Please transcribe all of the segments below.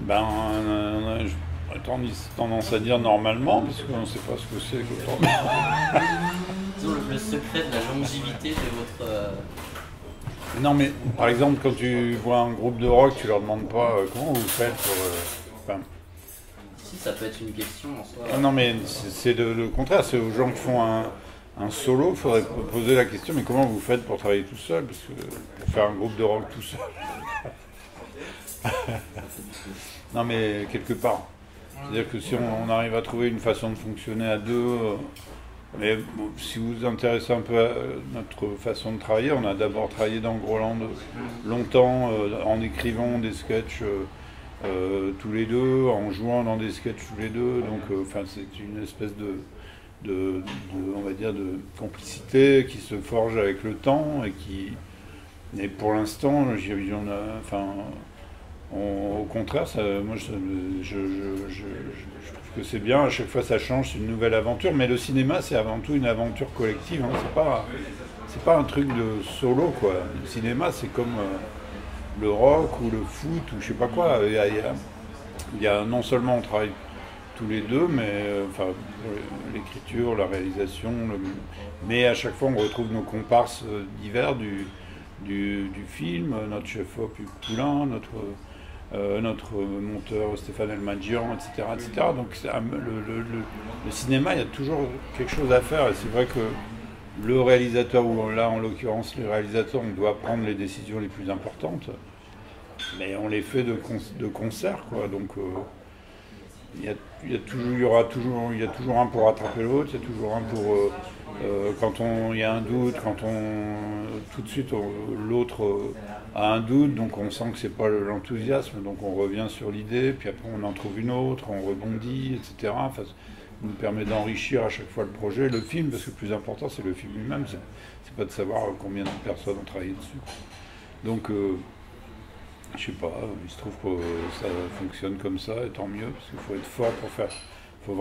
Ben, tendance à dire normalement, parce qu'on ne sait pas ce que c'est qu'autant. Disons le secret de la longévité de votre... Non, mais par exemple, quand tu vois un groupe de rock, tu leur demandes pas comment vous faites pour. Enfin, Si, ça peut être une question en soi. non, mais c'est le contraire, c'est aux gens qui font un solo, il faudrait poser la question, mais comment vous faites pour travailler tout seul? Parce que pour faire un groupe de rock tout seul. Non, mais quelque part. C'est-à-dire que si on arrive à trouver une façon de fonctionner à deux, mais bon, si vous vous intéressez un peu à notre façon de travailler, on a d'abord travaillé dans Groland longtemps en écrivant des sketchs tous les deux, en jouant dans des sketchs tous les deux. Donc, enfin, c'est une espèce on va dire, de complicité qui se forge avec le temps et qui, et pour l'instant, au contraire, moi, je trouve que c'est bien. À chaque fois, ça change, c'est une nouvelle aventure. Mais le cinéma, c'est avant tout une aventure collective. Hein. C'est pas un truc de solo, quoi. Le cinéma, c'est comme le rock ou le foot ou je sais pas quoi. Il y a non seulement on travaille tous les deux, mais enfin l'écriture, la réalisation, mais à chaque fois, on retrouve nos comparses divers du film, notre chef-op Poulain, notre monteur Stéphane Elmadjian, etc., etc. Donc le cinéma, il y a toujours quelque chose à faire. Et c'est vrai que le réalisateur, ou là en l'occurrence les réalisateurs, on doit prendre les décisions les plus importantes, mais on les fait de concert, quoi. Donc il y aura toujours un pour rattraper l'autre, il y a toujours un pour quand il y a un doute, tout de suite l'autre a un doute, donc on sent que c'est pas l'enthousiasme, donc on revient sur l'idée, puis après on en trouve une autre, on rebondit, etc. Enfin, ça nous permet d'enrichir à chaque fois le projet, le film, parce que le plus important c'est le film lui-même, c'est pas de savoir combien de personnes ont travaillé dessus. Donc je sais pas, il se trouve que ça fonctionne comme ça, et tant mieux, parce qu'il faut être fort pour faire. Faut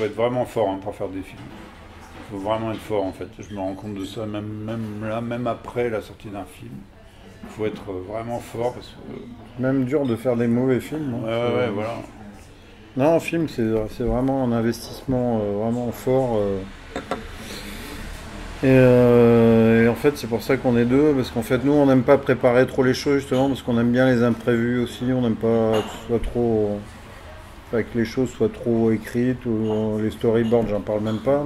être vraiment fort, hein, pour faire des films. Il faut vraiment être fort, en fait. Je me rends compte de ça, même après la sortie d'un film. Il faut être vraiment fort, parce que. Même dur de faire des mauvais films. Hein, ouais, voilà. Non, un film, c'est vraiment un investissement vraiment fort. Et en fait, c'est pour ça qu'on est deux, parce qu'en fait, nous, on n'aime pas préparer trop les choses, justement, parce qu'on aime bien les imprévus aussi. On n'aime pas que ce soit trop. Enfin, que les choses soient trop écrites, ou les storyboards, j'en parle même pas,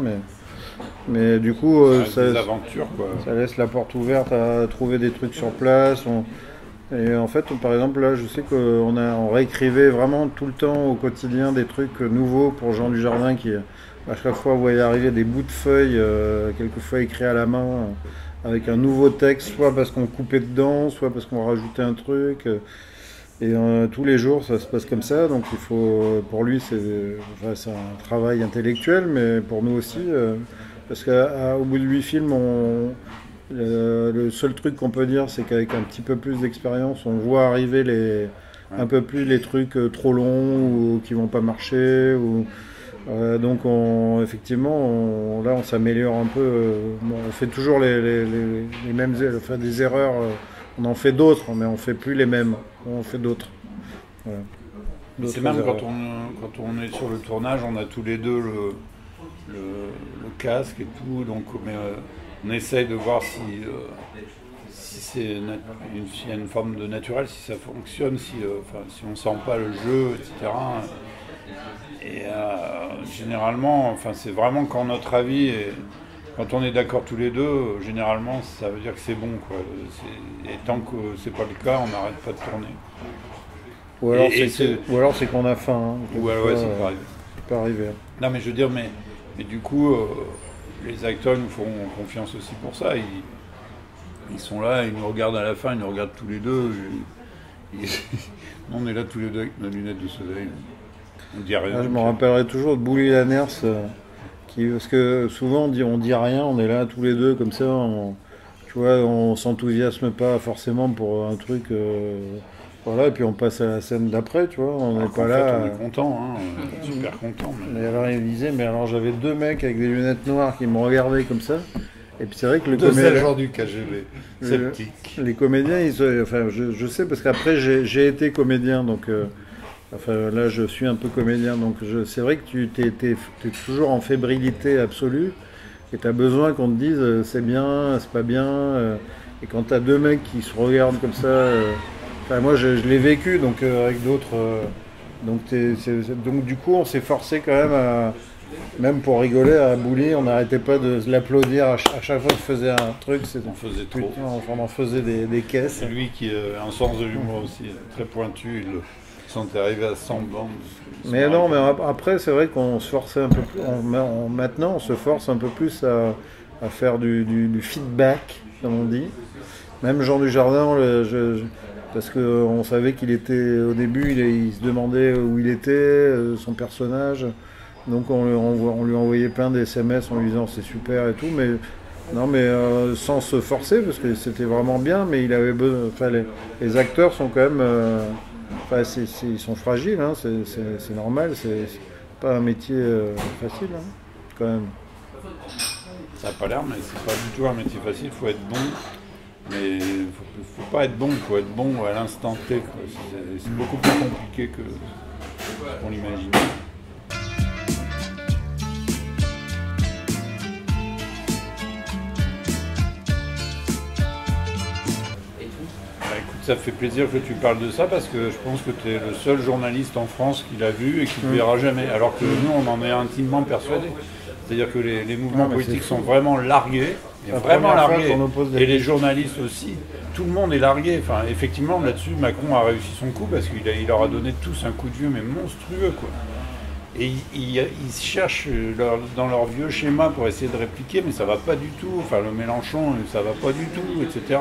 mais du coup, des aventures, quoi. Ça laisse la porte ouverte à trouver des trucs sur place. Et en fait, par exemple, là, je sais on réécrivait vraiment tout le temps au quotidien des trucs nouveaux pour Jean Dujardin qui, à chaque fois, voyait arriver des bouts de feuilles, quelquefois écrits à la main, avec un nouveau texte, soit parce qu'on coupait dedans, soit parce qu'on rajoutait un truc. Et tous les jours, ça se passe comme ça. Donc, pour lui, c'est un travail intellectuel, mais pour nous aussi, parce qu'au bout de 8 films, le seul truc qu'on peut dire, c'est qu'avec un petit peu plus d'expérience, on voit arriver un peu plus les trucs trop longs ou qui vont pas marcher. Donc effectivement, là on s'améliore un peu. On fait toujours les mêmes, enfin, des erreurs. On en fait d'autres, mais on fait plus les mêmes. On fait d'autres. Voilà. C'est même quand on est sur le tournage, on a tous les deux le casque et tout, donc on essaye de voir si s'il y a une forme de naturel, si ça fonctionne, si on sent pas le jeu, etc. Et généralement, c'est vraiment quand notre avis est, quand on est d'accord tous les deux, généralement ça veut dire que c'est bon, quoi. Et tant que c'est pas le cas, on n'arrête pas de tourner. Ou alors c'est qu'on a faim. Hein, ou alors ça peut arriver. Ça peut arriver. Non, mais je veux dire, mais du coup, les acteurs nous font confiance aussi pour ça. Ils sont là, ils nous regardent à la fin, ils nous regardent tous les deux. On est là tous les deux avec nos lunettes de soleil. On dit rien. Je me rappellerai toujours de Bouli Lanners, parce que souvent on dit rien, on est là tous les deux comme ça, tu vois, on s'enthousiasme pas forcément pour un truc. Voilà, et puis on passe à la scène d'après, tu vois, on n'est pas là. On est content, hein, super content. Mais alors il disait, j'avais deux mecs avec des lunettes noires qui me regardaient comme ça. Et puis c'est vrai que le comédien. Deux agents du KGB, sceptique. Les comédiens, je sais, parce qu'après j'ai été comédien, donc Enfin, là, je suis un peu comédien, donc c'est vrai que tu t'es toujours en fébrilité absolue et tu as besoin qu'on te dise c'est bien, c'est pas bien. Et quand tu as deux mecs qui se regardent comme ça, enfin, moi je l'ai vécu donc avec d'autres. Donc du coup, on s'est forcé quand même même pour rigoler à Bouli, on n'arrêtait pas de l'applaudir à chaque fois qu'il faisait un truc. On faisait trop. Putain, on en faisait des caisses. C'est lui qui a un sens de l'humour aussi très pointu. Ils sont arrivés à 100 bandes. Mais non, mais après, c'est vrai qu'on se forçait un peu plus. Maintenant, on se force un peu plus à faire du feedback, comme on dit. Même Jean Dujardin, parce qu'on savait qu'il était, au début, il se demandait où il était, son personnage. Donc on lui envoyait plein de SMS en lui disant c'est super et tout, mais non, mais sans se forcer parce que c'était vraiment bien, mais il avait besoin. Enfin, les acteurs sont quand même, enfin, ils sont fragiles, hein, c'est normal, c'est pas un métier facile, hein, quand même. Ça n'a pas l'air, mais c'est pas du tout un métier facile. Il faut être bon, mais faut pas être bon, il faut être bon à l'instant T, quoi. C'est beaucoup plus compliqué que ce qu'on l'imagine. Ça fait plaisir que tu parles de ça parce que je pense que tu es le seul journaliste en France qui l'a vu et qui ne le verra jamais. Alors que nous, on en est intimement persuadés. C'est-à-dire que les mouvements politiques sont vraiment largués. Et les journalistes aussi. Tout le monde est largué. Enfin, effectivement, là-dessus, Macron a réussi son coup parce qu'il leur a donné tous un coup de vieux, mais monstrueux, quoi. Et ils cherchent dans leur vieux schéma pour essayer de répliquer, mais ça va pas du tout. Enfin, le Mélenchon, ça va pas du tout, etc.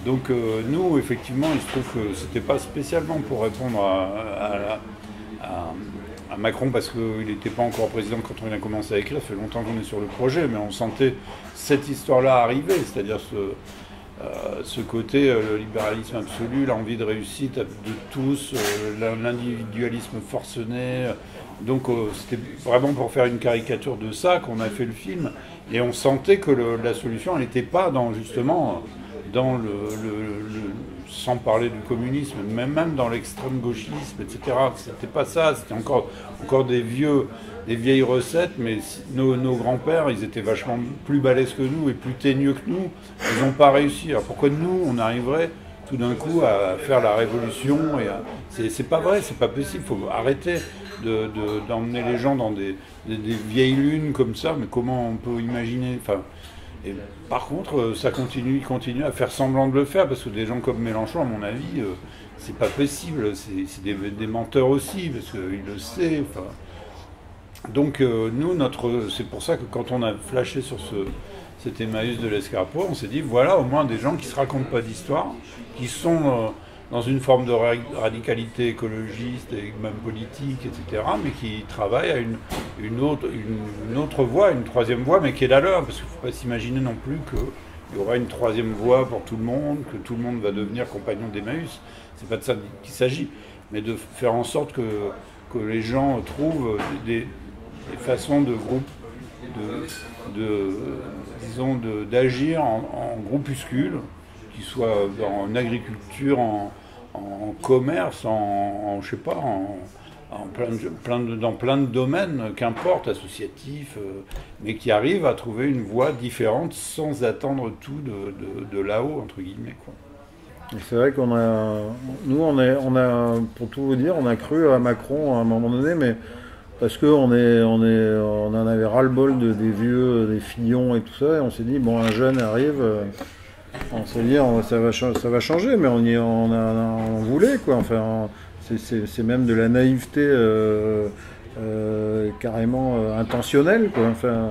Donc nous, effectivement, il se trouve que c'était pas spécialement pour répondre à Macron parce qu'il n'était pas encore président quand on a commencé à écrire, ça fait longtemps qu'on est sur le projet, mais on sentait cette histoire-là arriver, c'est-à-dire ce côté, le libéralisme absolu, l'envie de réussite de tous, l'individualisme forcené. Donc c'était vraiment pour faire une caricature de ça qu'on a fait le film, et on sentait que la solution, elle n'était pas justement dans sans parler du communisme, même dans l'extrême gauchisme, etc. C'était pas ça, c'était encore des vieilles recettes, mais nos grands-pères, ils étaient vachement plus balèzes que nous et plus teigneux que nous. Ils n'ont pas réussi. Alors pourquoi nous, on arriverait tout d'un coup à faire la révolution c'est pas vrai, c'est pas possible. Il faut arrêter d'emmener les gens dans des vieilles lunes comme ça, mais comment on peut imaginer, et par contre, il continue à faire semblant de le faire, parce que des gens comme Mélenchon, à mon avis, c'est pas possible, c'est des menteurs aussi, parce qu'il le sait. Donc nous, c'est pour ça que quand on a flashé sur cet Emmaüs de l'Escarpeau, on s'est dit, voilà au moins des gens qui se racontent pas d'histoire, qui sont dans une forme de radicalité écologiste et même politique, etc., mais qui travaillent à une autre voie, une troisième voie, mais qui est la leur, parce qu'il ne faut pas s'imaginer non plus qu'il y aura une troisième voie pour tout le monde, que tout le monde va devenir compagnon d'Emmaüs. C'est pas de ça qu'il s'agit, mais de faire en sorte que les gens trouvent des façons de groupe, d'agir en groupuscule, qui soit en agriculture, en commerce, je sais pas, dans plein de domaines, qu'importe, associatifs, mais qui arrivent à trouver une voie différente sans attendre tout de là-haut, entre guillemets, quoi. C'est vrai qu'on a, pour tout vous dire, on a cru à Macron à un moment donné, mais parce qu'on on en avait ras-le-bol des vieux, des Fillon et tout ça, et on s'est dit, bon, un jeune arrive, on s'est dit, ça va changer, mais on voulait, quoi. Enfin, c'est même de la naïveté carrément intentionnelle, quoi. Enfin,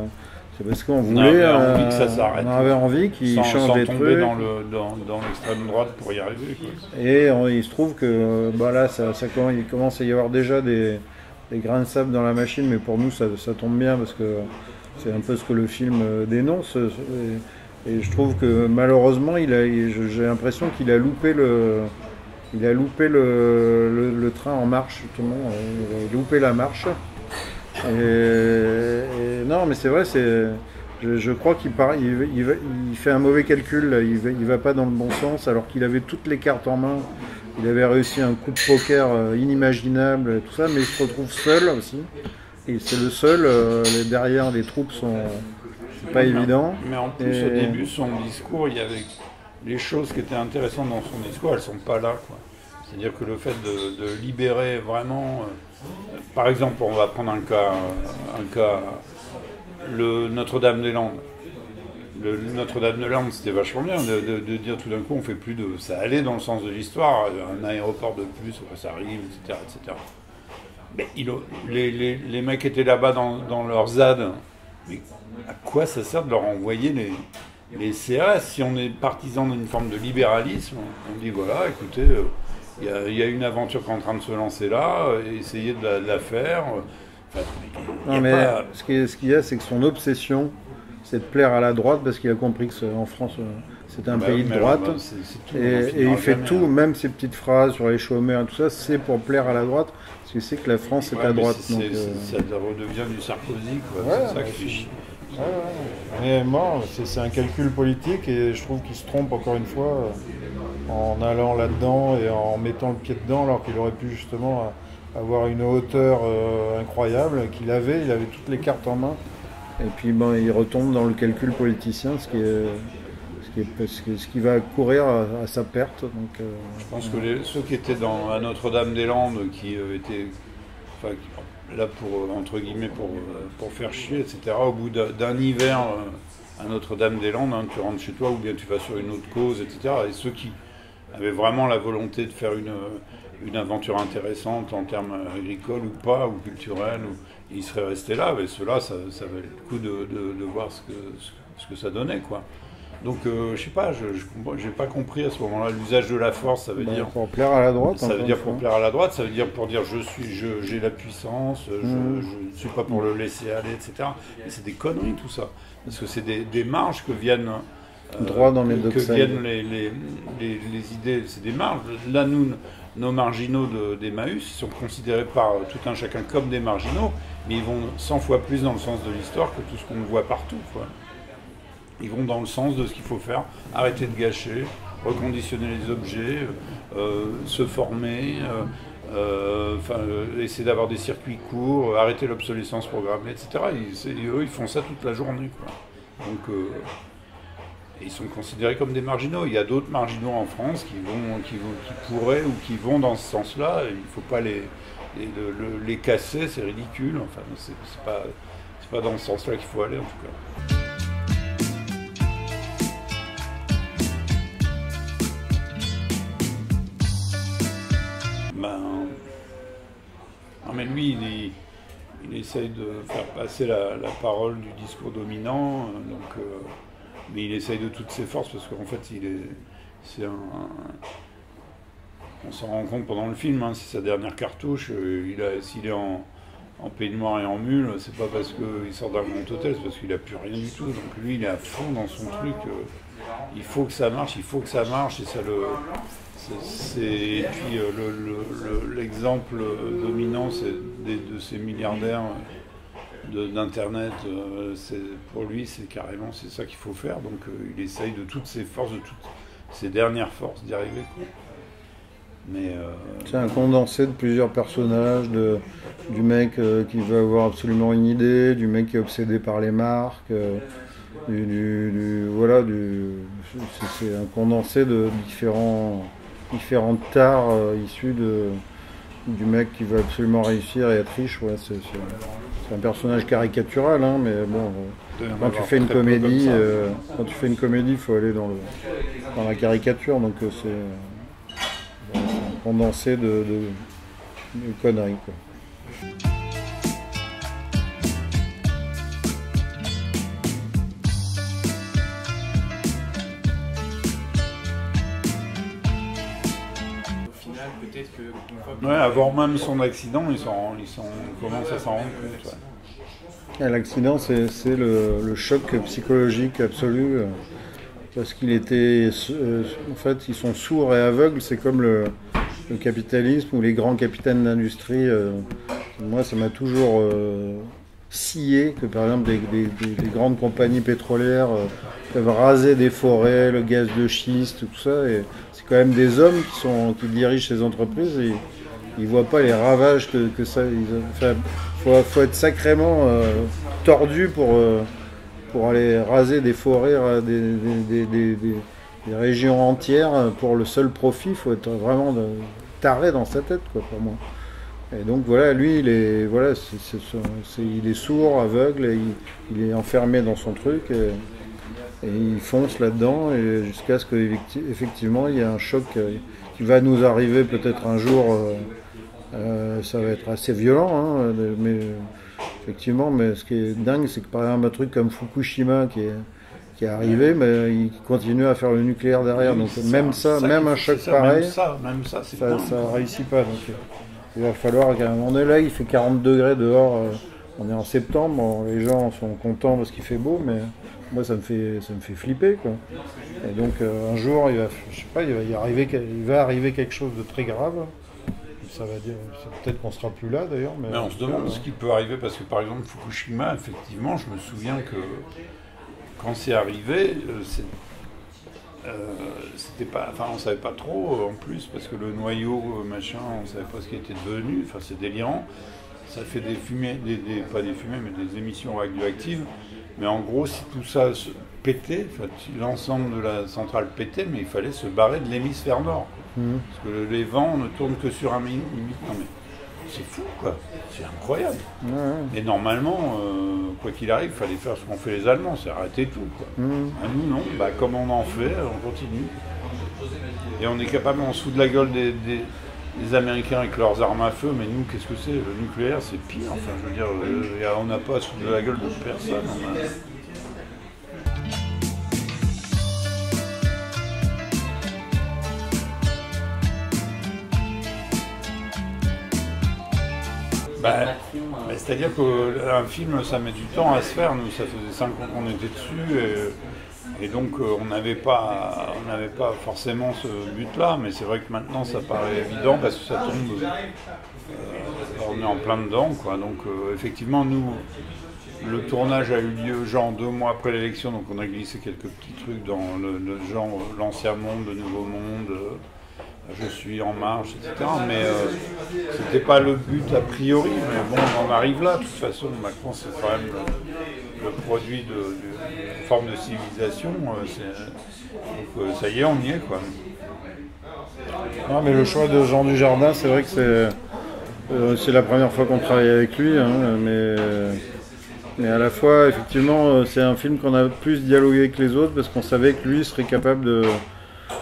c'est parce qu'on voulait, on avait envie qu'il change des trucs. Sans tomber dans l'extrême droite pour y arriver, quoi. Et il se trouve que là, il commence à y avoir déjà des grains de sable dans la machine, mais pour nous, ça tombe bien, parce que c'est un peu ce que le film dénonce. Et je trouve que malheureusement, j'ai l'impression qu'il a loupé le train en marche, justement. Il a loupé la marche. Et non, mais c'est vrai, je crois qu'il fait un mauvais calcul. Il va pas dans le bon sens, alors qu'il avait toutes les cartes en main il avait réussi un coup de poker inimaginable, et tout ça, mais il se retrouve seul aussi. Et c'est le seul, derrière les troupes c'est pas évident. Mais en plus, au début, son discours, il y avait les choses qui étaient intéressantes dans son discours, elles sont pas là, quoi. C'est-à-dire que le fait de libérer vraiment, par exemple, on va prendre un cas, le Notre-Dame-des-Landes. Le Notre-Dame-des-Landes, c'était vachement bien de dire tout d'un coup, on fait plus de, ça allait dans le sens de l'histoire, un aéroport de plus, ça arrive, etc., etc. Mais les mecs étaient là-bas dans leur ZAD. Mais à quoi ça sert de leur envoyer les CRS? Si on est partisan d'une forme de libéralisme, on dit voilà, écoutez, il y a une aventure qui est en train de se lancer là, essayez de la faire. Enfin, non, mais ce qu'il y a, c'est que son obsession, c'est de plaire à la droite, parce qu'il a compris qu'en France, c'est un pays de droite. Alors, c'est tout, et il fait tout, même ces petites phrases sur les chômeurs, tout ça, c'est pour plaire à la droite, parce qu'il sait que la France est à droite. Ça redevient du Sarkozy, quoi. Ouais, c'est ça qui fait chier. Mais bon, c'est un calcul politique, et je trouve qu'il se trompe encore une fois en allant là-dedans et en mettant le pied dedans, alors qu'il aurait pu justement avoir une hauteur incroyable qu'il avait. Il avait toutes les cartes en main. Et puis il retombe dans le calcul politicien, ce qui va courir à sa perte. Donc, je pense que ceux qui étaient à Notre-Dame-des-Landes, qui étaient là pour, entre guillemets, pour faire chier, etc., au bout d'un hiver à Notre-Dame-des-Landes, hein, tu rentres chez toi ou bien tu vas sur une autre cause, etc. Et ceux qui avaient vraiment la volonté de faire une aventure intéressante en termes agricoles ou pas, ou culturels, ils seraient restés là, mais ceux-là, ça valait le coup de voir ce que ça donnait, quoi. Donc, je sais pas, j'ai pas compris à ce moment-là l'usage de la force. Ça veut dire pour plaire à la droite. Ça veut dire pour plaire à la droite. Ça veut dire pour dire j'ai la puissance, je ne suis pas pour le laisser aller, etc. Mais c'est des conneries tout ça, parce que c'est des marges que viennent droit dans les que viennent les idées. C'est des marges. Là, nos marginaux d'Emmaüs sont considérés par tout un chacun comme des marginaux, mais ils vont 100 fois plus dans le sens de l'histoire que tout ce qu'on voit partout, quoi. Ils vont dans le sens de ce qu'il faut faire, arrêter de gâcher, reconditionner les objets, se former, essayer d'avoir des circuits courts, arrêter l'obsolescence programmée, etc. Eux, ils font ça toute la journée, quoi. Donc, ils sont considérés comme des marginaux. Il y a d'autres marginaux en France qui pourraient ou qui vont dans ce sens-là. Il ne faut pas les casser, c'est ridicule. Enfin, c'est pas dans ce sens-là qu'il faut aller, en tout cas. Non, mais lui, il essaye de faire passer la parole du discours dominant, mais il essaye de toutes ses forces, parce qu'en fait, on s'en rend compte pendant le film, hein, c'est sa dernière cartouche. S'il est en peignoir et en mule, c'est pas parce qu'il sort d'un grand hôtel, c'est parce qu'il n'a plus rien du tout. Donc lui, il est à fond dans son truc. Il faut que ça marche, et ça le... Et puis l'exemple dominant de ces milliardaires d'Internet, pour lui c'est carrément ça qu'il faut faire, donc il essaye de toutes ses forces, de toutes ses dernières forces d'y arriver, quoi. Mais c'est un condensé de plusieurs personnages, du mec qui veut avoir absolument une idée, du mec qui est obsédé par les marques, c'est un condensé de différentes tares issues du mec qui veut absolument réussir et être riche. Ouais, c'est un personnage caricatural, hein, mais bon, quand tu fais une comédie, il faut aller dans la caricature, donc c'est un condensé de conneries, quoi. Ouais, avant même son accident, ils commencent à s'en rendre compte. Ouais. Et l'accident, c'est le choc psychologique absolu, parce qu'il était... en fait, ils sont sourds et aveugles, c'est comme le capitalisme ou les grands capitaines d'industrie. Moi, ça m'a toujours scier que par exemple des grandes compagnies pétrolières peuvent raser des forêts, le gaz de schiste, tout ça. Et c'est quand même des hommes qui dirigent ces entreprises et ils ne voient pas les ravages que ça. Enfin, faut être sacrément tordu pour aller raser des forêts, des régions entières pour le seul profit. Il faut être vraiment taré dans sa tête, quoi, pour moi. Et donc voilà, lui, il est sourd, aveugle, et il est enfermé dans son truc et il fonce là-dedans et jusqu'à ce qu'effectivement il y ait un choc qui va nous arriver peut-être un jour. Ça va être assez violent, hein, mais effectivement, mais ce qui est dingue, c'est que par exemple un truc comme Fukushima qui est arrivé, mais il continue à faire le nucléaire derrière. Donc même ça, même un choc pareil, ça réussit pas. Donc il va falloir on est là, il fait 40 degrés dehors, on est en septembre, bon, les gens sont contents parce qu'il fait beau, mais moi ça me fait flipper, quoi. Et donc un jour, je sais pas, il va arriver quelque chose de très grave. Ça va dire, peut-être qu'on sera plus là d'ailleurs. Mais on se demande ce qui peut arriver parce que par exemple Fukushima, effectivement, je me souviens que quand c'est arrivé, c'était pas, enfin on savait pas trop en plus parce que le noyau machin, on savait pas ce qu'il était devenu. Enfin c'est délirant. Ça fait des fumées, pas des fumées, mais des émissions radioactives. Mais en gros, si tout ça se pétait, l'ensemble de la centrale pétait, mais il fallait se barrer de l'hémisphère nord. Parce que les vents ne tournent que sur un minute. Non mais c'est fou, quoi. C'est incroyable. Et normalement, quoi qu'il arrive, il fallait faire ce qu'ont fait les Allemands, c'est arrêter tout, quoi. À nous, non. Bah, comme on en fait, on continue. Et on est capable, on se fout de la gueule des Américains avec leurs armes à feu, mais nous, qu'est-ce que c'est? Le nucléaire, c'est pire. Enfin, je veux dire, on n'a pas à se foutre de la gueule de personne. C'est-à-dire qu'un film, ça met du temps à se faire. Nous, ça faisait 5 ans qu'on était dessus, et donc on n'avait pas forcément ce but-là. Mais c'est vrai que maintenant, ça paraît évident parce que ça tombe. On est en plein dedans, quoi. Donc effectivement, nous, le tournage a eu lieu genre 2 mois après l'élection, donc on a glissé quelques petits trucs dans le genre l'ancien monde, le nouveau monde. Je suis en marche, etc. Mais c'était pas le but a priori. Mais bon, on en arrive là. De toute façon, Macron, c'est quand même le produit d'une forme de civilisation. Donc ça y est, on y est, quoi. Non, mais le choix de Jean Dujardin, c'est vrai que c'est la première fois qu'on travaille avec lui, hein, mais à la fois, effectivement, c'est un film qu'on a plus dialogué que les autres parce qu'on savait que lui serait capable de...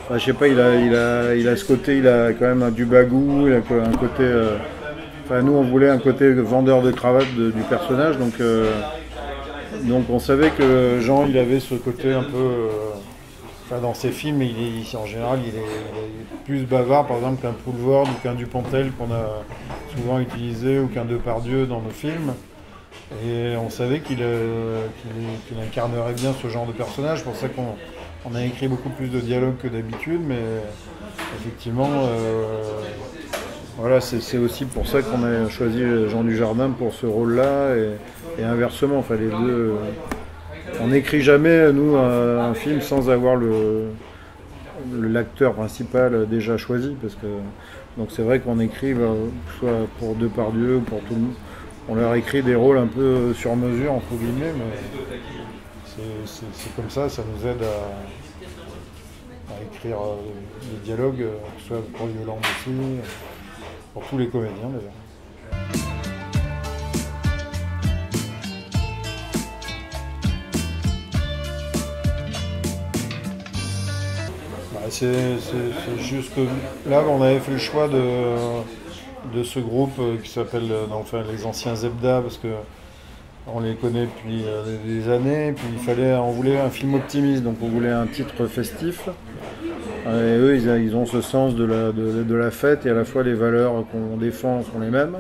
Enfin, je sais pas, il a ce côté, il a quand même du bagou, il a un côté... Enfin, nous, on voulait un côté vendeur de cravate du personnage, donc on savait que Jean, il avait ce côté un peu... Enfin, dans ses films, en général, il est plus bavard, par exemple, qu'un Poulvord ou qu'un Dupontel qu'on a souvent utilisé, ou qu'un Depardieu dans nos films. Et on savait qu'il incarnerait bien ce genre de personnage, c'est pour ça qu'on a écrit beaucoup plus de dialogues que d'habitude, mais effectivement, voilà, c'est aussi pour ça qu'on a choisi Jean Dujardin pour ce rôle-là, et inversement, enfin les deux... On n'écrit jamais, nous, un film sans avoir l'acteur principal déjà choisi, parce que donc c'est vrai qu'on écrit, soit pour Depardieu ou pour tout le monde, on leur écrit des rôles un peu sur mesure, entre guillemets, mais c'est comme ça nous aide à écrire des dialogues, soit pour Yolande aussi, pour tous les comédiens d'ailleurs. C'est juste que là, on avait fait le choix de ce groupe qui s'appelle les anciens Zebda, parce que on les connaît depuis des années, et puis on voulait un film optimiste, donc on voulait un titre festif. Et eux, ils ont ce sens de la fête, et à la fois les valeurs qu'on défend sont les mêmes.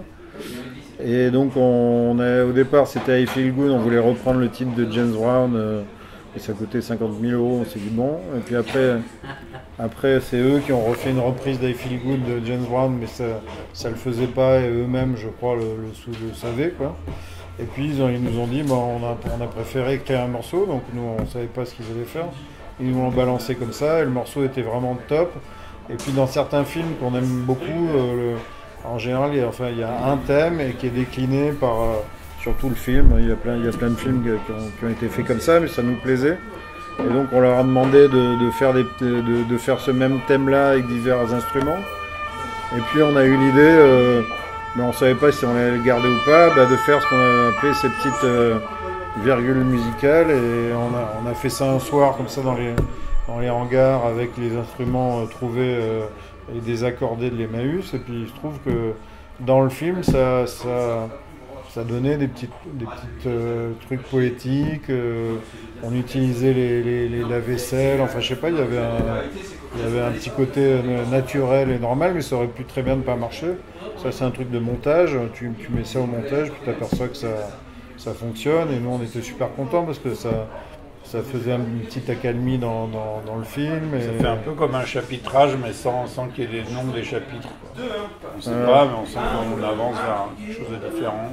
Et donc au départ, c'était I Feel Good, on voulait reprendre le titre de James Brown. Et ça coûtait 50 000 €, on s'est dit bon. Et puis après c'est eux qui ont refait une reprise d'I Feel Good de James Brown, mais ça le faisait pas, et eux-mêmes, je crois, le savaient, quoi. Et puis ils nous ont dit, on a préféré créer un morceau, donc nous on ne savait pas ce qu'ils allaient faire. Ils nous l'ont balancé comme ça, et le morceau était vraiment top. Et puis dans certains films qu'on aime beaucoup, en général il y a un thème et qui est décliné sur tout le film. Il y a plein de films qui ont été faits comme ça, mais ça nous plaisait. Et donc on leur a demandé de faire ce même thème-là avec divers instruments. Et puis on a eu l'idée, mais on ne savait pas si on allait le garder ou pas, de faire ce qu'on a appelé ces petites virgules musicales. Et on a fait ça un soir comme ça dans les hangars avec les instruments trouvés et désaccordés de l'Emmaüs. Et puis il se trouve que dans le film, ça donnait des petites trucs poétiques. On utilisait la vaisselle. Enfin, je sais pas, il y avait un petit côté naturel et normal, mais ça aurait pu très bien ne pas marcher. Ça, c'est un truc de montage. Tu mets ça au montage, puis tu t'aperçois que ça fonctionne. Et nous, on était super contents parce que ça faisait une petite accalmie dans le film. Ça fait un peu comme un chapitrage, mais sans qu'il y ait les noms des chapitres. On ne sait pas, mais on sent qu'on avance vers quelque chose de différent.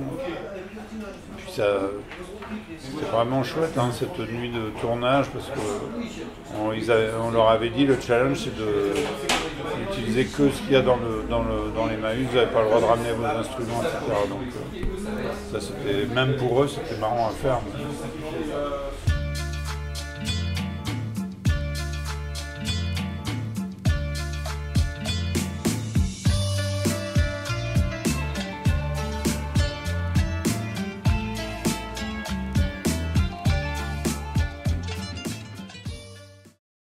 Puis c'était vraiment chouette, cette nuit de tournage, parce qu'on leur avait dit, le challenge, c'est d'utiliser que ce qu'il y a dans l'Emmaüs, vous n'avez pas le droit de ramener vos instruments, etc. Donc ça, même pour eux, c'était marrant à faire. Mais